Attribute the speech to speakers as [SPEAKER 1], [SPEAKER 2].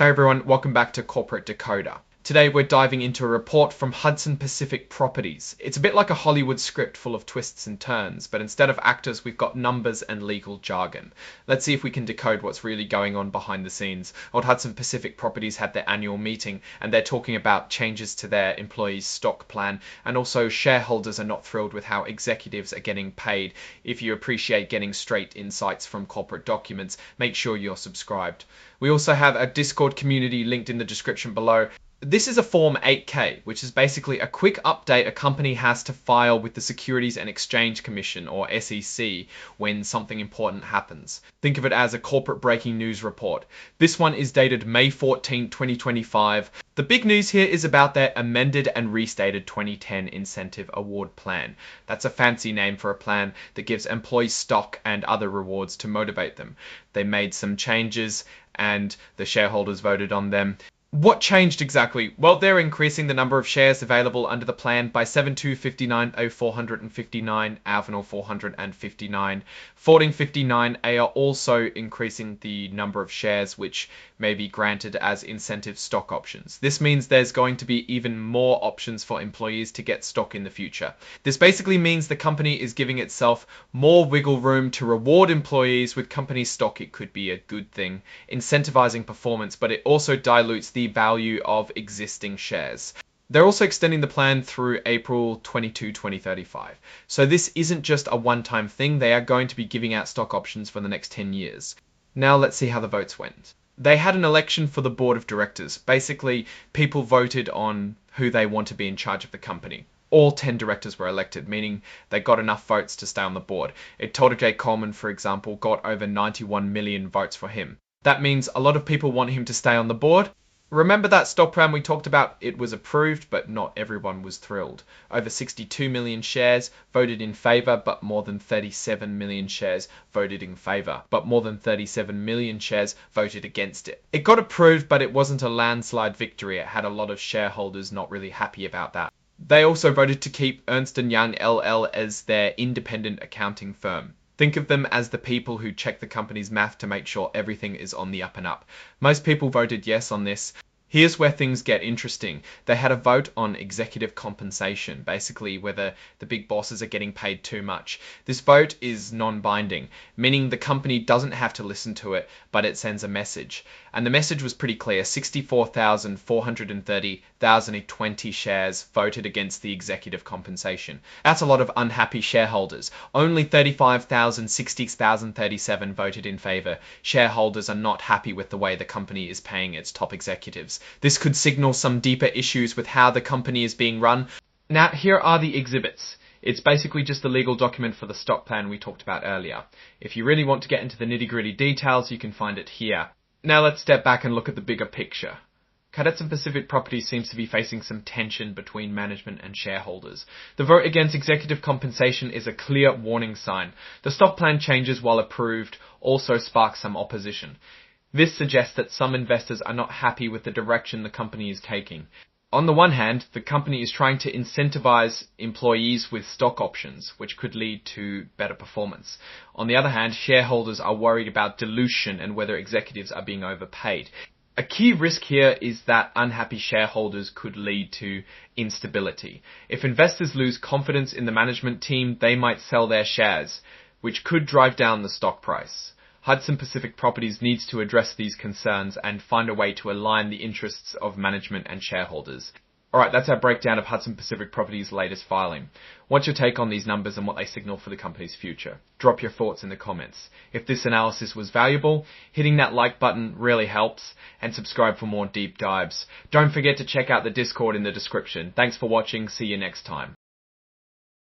[SPEAKER 1] Hey everyone, welcome back to Corporate Decoder. Today we're diving into a report from Hudson Pacific Properties. It's a bit like a Hollywood script full of twists and turns, but instead of actors we've got numbers and legal jargon. Let's see if we can decode what's really going on behind the scenes. Old Hudson Pacific Properties had their annual meeting and they're talking about changes to their employees' stock plan, and also shareholders are not thrilled with how executives are getting paid. If you appreciate getting straight insights from corporate documents, make sure you're subscribed. We also have a Discord community linked in the description below. This is a Form 8K, which is basically a quick update a company has to file with the Securities and Exchange Commission, or SEC, when something important happens. Think of it as a corporate breaking news report. This one is dated May 14, 2025. The big news here is about their amended and restated 2010 Incentive Award Plan. That's a fancy name for a plan that gives employees stock and other rewards to motivate them. They made some changes and the shareholders voted on them. What changed exactly? Well, they're increasing the number of shares available under the plan by 7259,0459, Alvinor 459. 1459A are also increasing the number of shares which may be granted as incentive stock options. This means there's going to be even more options for employees to get stock in the future. This basically means the company is giving itself more wiggle room to reward employees with company stock. It could be a good thing, incentivizing performance, but it also dilutes the value of existing shares. They're also extending the plan through April 22, 2035. So this isn't just a one-time thing. They are going to be giving out stock options for the next 10 years. Now let's see how the votes went. They had an election for the board of directors. Basically, people voted on who they want to be in charge of the company. All 10 directors were elected, meaning they got enough votes to stay on the board. Todd J. Coleman, for example, got over 91 million votes for him. That means a lot of people want him to stay on the board. Remember that stock plan we talked about? It was approved, but not everyone was thrilled. Over 62 million shares voted in favor, but more than 37 million shares voted in favor. But more than 37 million shares voted against it. It got approved, but it wasn't a landslide victory. It had a lot of shareholders not really happy about that. They also voted to keep Ernst & Young LL as their independent accounting firm. Think of them as the people who check the company's math to make sure everything is on the up and up. Most people voted yes on this. Here's where things get interesting. They had a vote on executive compensation, basically whether the big bosses are getting paid too much. This vote is non-binding, meaning the company doesn't have to listen to it, but it sends a message. And the message was pretty clear. 64,430,020 shares voted against the executive compensation. That's a lot of unhappy shareholders. Only 35,060,037 voted in favor. Shareholders are not happy with the way the company is paying its top executives. This could signal some deeper issues with how the company is being run. Now, here are the exhibits. It's basically just the legal document for the stock plan we talked about earlier. If you really want to get into the nitty-gritty details, you can find it here. Now let's step back and look at the bigger picture. Hudson Pacific Properties seems to be facing some tension between management and shareholders. The vote against executive compensation is a clear warning sign. The stock plan changes, while approved, also spark some opposition. This suggests that some investors are not happy with the direction the company is taking. On the one hand, the company is trying to incentivize employees with stock options, which could lead to better performance. On the other hand, shareholders are worried about dilution and whether executives are being overpaid. A key risk here is that unhappy shareholders could lead to instability. If investors lose confidence in the management team, they might sell their shares, which could drive down the stock price. Hudson Pacific Properties needs to address these concerns and find a way to align the interests of management and shareholders. Alright, that's our breakdown of Hudson Pacific Properties' latest filing. What's your take on these numbers and what they signal for the company's future? Drop your thoughts in the comments. If this analysis was valuable, hitting that like button really helps, and subscribe for more deep dives. Don't forget to check out the Discord in the description. Thanks for watching, see you next time.